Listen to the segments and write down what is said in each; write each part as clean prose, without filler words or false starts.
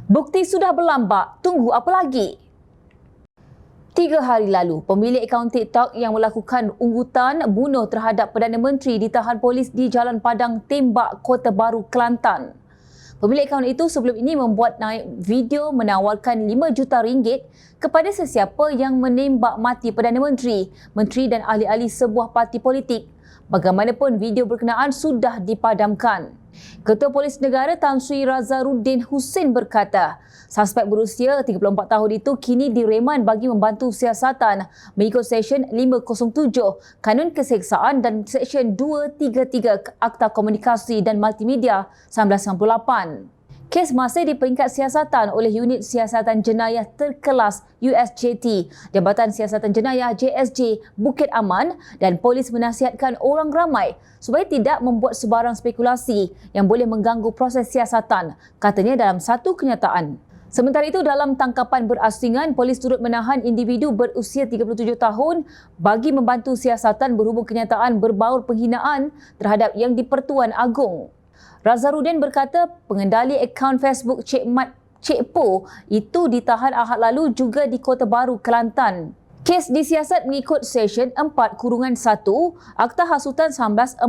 Bukti sudah berlambak, tunggu apa lagi? 3 hari lalu, pemilik akaun TikTok yang melakukan unggutan bunuh terhadap Perdana Menteri ditahan polis di Jalan Padang Tembak, Kota Baru, Kelantan. Pemilik akaun itu sebelum ini membuat naik video menawarkan RM5 juta kepada sesiapa yang menembak mati Perdana Menteri, menteri dan ahli-ahli sebuah parti politik. Bagaimanapun, video berkenaan sudah dipadamkan. Ketua Polis Negara Tan Sri Razaruddin Hussein berkata, suspek berusia 34 tahun itu kini direman bagi membantu siasatan mengikut Seksyen 507 Kanun Keseksaan dan Seksyen 233 Akta Komunikasi dan Multimedia 1998. Kes masih di peringkat siasatan oleh Unit Siasatan Jenayah Terkelas USJT, Jabatan Siasatan Jenayah JSJ Bukit Aman, dan polis menasihatkan orang ramai supaya tidak membuat sebarang spekulasi yang boleh mengganggu proses siasatan, katanya dalam satu kenyataan. Sementara itu, dalam tangkapan berasingan, polis turut menahan individu berusia 37 tahun bagi membantu siasatan berhubung kenyataan berbaur penghinaan terhadap Yang di-Pertuan Agong. Razaruddin berkata pengendali akaun Facebook Cik Mat Cik Po itu ditahan Ahad lalu juga di Kota Baru, Kelantan. Kes disiasat mengikut Seksyen 4-1 Akta Hasutan 1948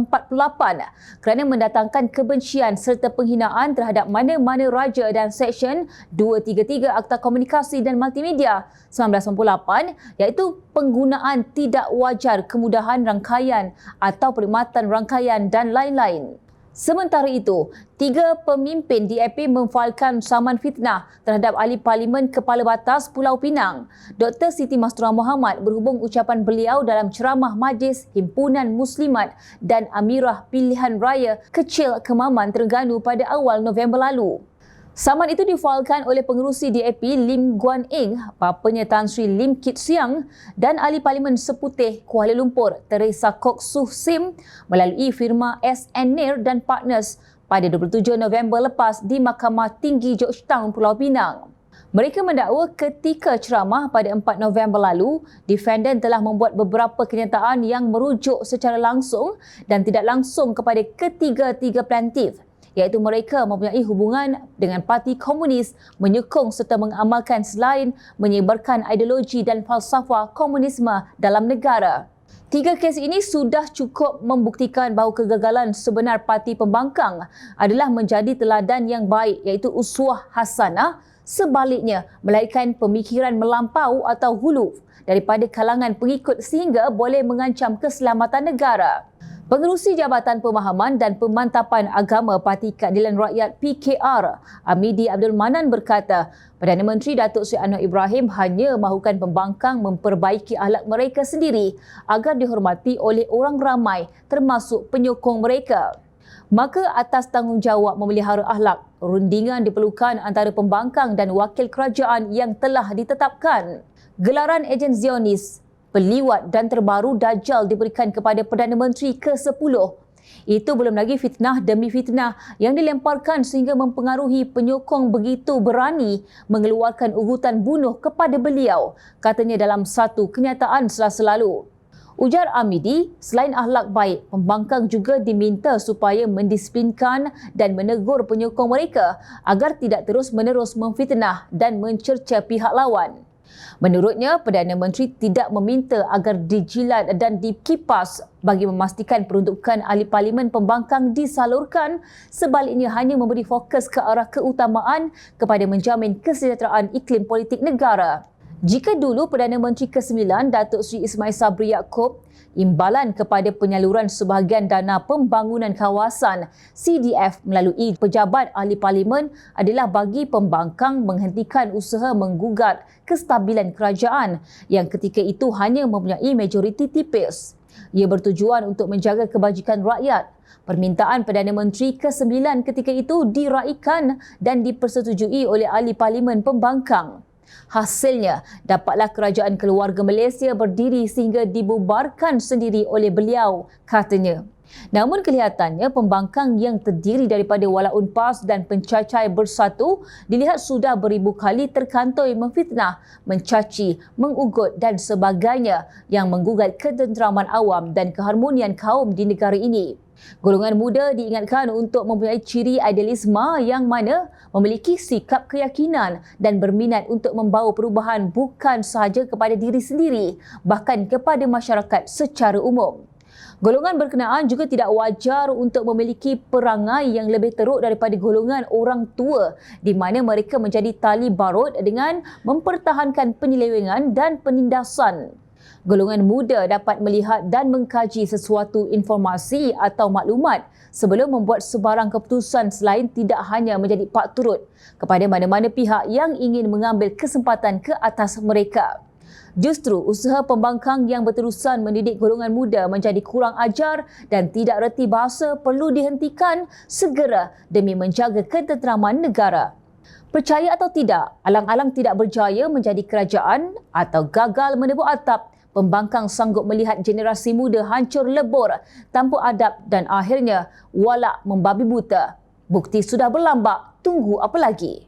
kerana mendatangkan kebencian serta penghinaan terhadap mana-mana raja dan Seksyen 233 Akta Komunikasi dan Multimedia 1998 iaitu penggunaan tidak wajar kemudahan rangkaian atau perkhidmatan rangkaian dan lain-lain. Sementara itu, 3 pemimpin DAP memfailkan saman fitnah terhadap Ahli Parlimen Kepala Batas Pulau Pinang, Dr. Siti Mastura Mohamad, berhubung ucapan beliau dalam ceramah Majlis Himpunan Muslimat dan Amirah Pilihan Raya Kecil Kemaman Terengganu pada awal November lalu. Saman itu difailkan oleh pengerusi DAP Lim Guan Eng, bapanya Tan Sri Lim Kit Siang dan Ahli Parlimen Seputih Kuala Lumpur Teresa Kok Suh Sim melalui firma SN Nair dan Partners pada 27 November lepas di Mahkamah Tinggi Georgetown, Pulau Pinang. Mereka mendakwa ketika ceramah pada 4 November lalu, defendant telah membuat beberapa kenyataan yang merujuk secara langsung dan tidak langsung kepada ketiga-tiga plaintiff, iaitu mereka mempunyai hubungan dengan Parti Komunis, menyokong serta mengamalkan selain menyebarkan ideologi dan falsafah komunisme dalam negara. 3 kes ini sudah cukup membuktikan bahawa kegagalan sebenar Parti Pembangkang adalah menjadi teladan yang baik, iaitu uswah hasanah, sebaliknya melahirkan pemikiran melampau atau huluf daripada kalangan pengikut sehingga boleh mengancam keselamatan negara. Pengerusi Jabatan Pemahaman dan Pemantapan Agama Parti Keadilan Rakyat PKR, Amidi Abdul Manan berkata, Perdana Menteri Datuk Seri Anwar Ibrahim hanya mahukan pembangkang memperbaiki akhlak mereka sendiri agar dihormati oleh orang ramai termasuk penyokong mereka. Maka atas tanggungjawab memelihara akhlak, rundingan diperlukan antara pembangkang dan wakil kerajaan yang telah ditetapkan. Gelaran ejen Zionis, peliwat dan terbaru Dajjal diberikan kepada Perdana Menteri ke-10. Itu belum lagi fitnah demi fitnah yang dilemparkan sehingga mempengaruhi penyokong begitu berani mengeluarkan ugutan bunuh kepada beliau, katanya dalam satu kenyataan Selasa lalu. Ujar Amidi, selain akhlak baik, pembangkang juga diminta supaya mendisiplinkan dan menegur penyokong mereka agar tidak terus-menerus memfitnah dan mencerca pihak lawan. Menurutnya, Perdana Menteri tidak meminta agar dijilat dan dikipas bagi memastikan peruntukan ahli parlimen pembangkang disalurkan, sebaliknya hanya memberi fokus ke arah keutamaan kepada menjamin kesejahteraan iklim politik negara. Jika dulu Perdana Menteri ke-9 Datuk Seri Ismail Sabri Yaakob imbalan kepada penyaluran sebahagian dana pembangunan kawasan CDF melalui pejabat ahli parlimen adalah bagi pembangkang menghentikan usaha menggugat kestabilan kerajaan yang ketika itu hanya mempunyai majoriti tipis. Ia bertujuan untuk menjaga kebajikan rakyat. Permintaan Perdana Menteri ke-9 ketika itu diraikan dan dipersetujui oleh ahli parlimen pembangkang. Hasilnya, dapatlah kerajaan keluarga Malaysia berdiri sehingga dibubarkan sendiri oleh beliau, katanya. Namun kelihatannya pembangkang yang terdiri daripada walaun PAS dan pencacai bersatu dilihat sudah beribu kali terkantoi memfitnah, mencaci, mengugut dan sebagainya yang menggugat ketenteraman awam dan keharmonian kaum di negara ini. Golongan muda diingatkan untuk mempunyai ciri idealisme yang mana memiliki sikap keyakinan dan berminat untuk membawa perubahan bukan sahaja kepada diri sendiri, bahkan kepada masyarakat secara umum. Golongan berkenaan juga tidak wajar untuk memiliki perangai yang lebih teruk daripada golongan orang tua di mana mereka menjadi tali barut dengan mempertahankan penyelewengan dan penindasan. Golongan muda dapat melihat dan mengkaji sesuatu informasi atau maklumat sebelum membuat sebarang keputusan selain tidak hanya menjadi pak turut kepada mana-mana pihak yang ingin mengambil kesempatan ke atas mereka. Justru usaha pembangkang yang berterusan mendidik golongan muda menjadi kurang ajar dan tidak reti bahasa perlu dihentikan segera demi menjaga ketenteraman negara. Percaya atau tidak, alang-alang tidak berjaya menjadi kerajaan atau gagal menebuk atap, pembangkang sanggup melihat generasi muda hancur lebur tanpa adab dan akhirnya walak membabi buta. Bukti sudah berlambak, tunggu apa lagi?